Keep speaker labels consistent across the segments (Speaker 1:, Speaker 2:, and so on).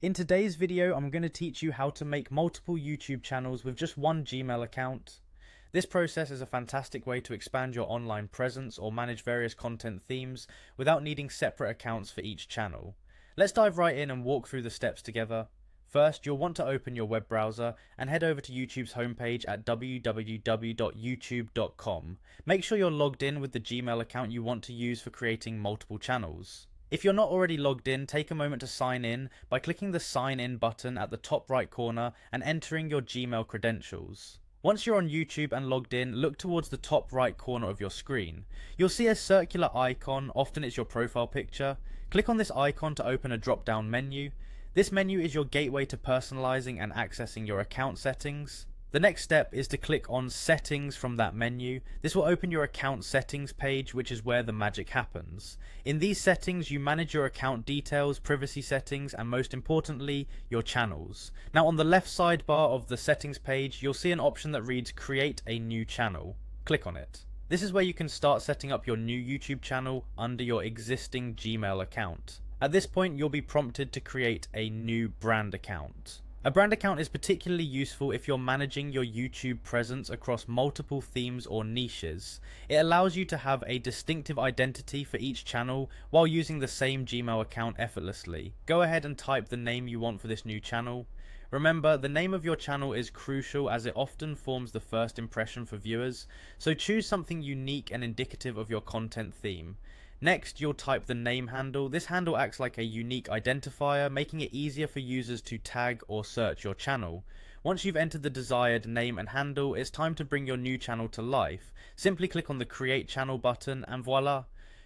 Speaker 1: In today's video, I'm going to teach you how to make multiple YouTube channels with just one Gmail account. This process is a fantastic way to expand your online presence or manage various content themes without needing separate accounts for each channel. Let's dive right in and walk through the steps together. First, you'll want to open your web browser and head over to YouTube's homepage at www.youtube.com. Make sure you're logged in with the Gmail account you want to use for creating multiple channels. If you're not already logged in, take a moment to sign in by clicking the sign in button at the top right corner and entering your Gmail credentials. Once you're on YouTube and logged in, look towards the top right corner of your screen. You'll see a circular icon, often it's your profile picture. Click on this icon to open a drop down menu. This menu is your gateway to personalizing and accessing your account settings. The next step is to click on Settings from that menu. This will open your account settings page, which is where the magic happens. In these settings, you manage your account details, privacy settings, and most importantly, your channels. Now on the left sidebar of the settings page, you'll see an option that reads Create a new channel. Click on it. This is where you can start setting up your new YouTube channel under your existing Gmail account. At this point, you'll be prompted to create a new brand account. A brand account is particularly useful if you're managing your YouTube presence across multiple themes or niches. It allows you to have a distinctive identity for each channel while using the same Gmail account effortlessly. Go ahead and type the name you want for this new channel. Remember, the name of your channel is crucial as it often forms the first impression for viewers, so choose something unique and indicative of your content theme. Next, you'll type the name handle. This handle acts like a unique identifier, making it easier for users to tag or search your channel. Once you've entered the desired name and handle, it's time to bring your new channel to life. Simply click on the Create Channel button and voila!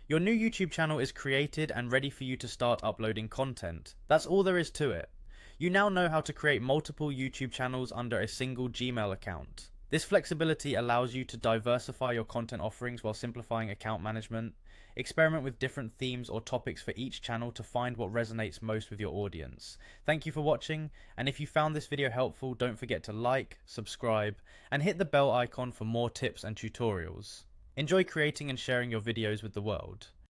Speaker 1: Your new YouTube channel is created and ready for you to start uploading content. That's all there is to it. You now know how to create multiple YouTube channels under a single Gmail account. This flexibility allows you to diversify your content offerings while simplifying account management. Experiment with different themes or topics for each channel to find what resonates most with your audience. Thank you for watching, and if you found this video helpful, don't forget to like, subscribe, and hit the bell icon for more tips and tutorials. Enjoy creating and sharing your videos with the world.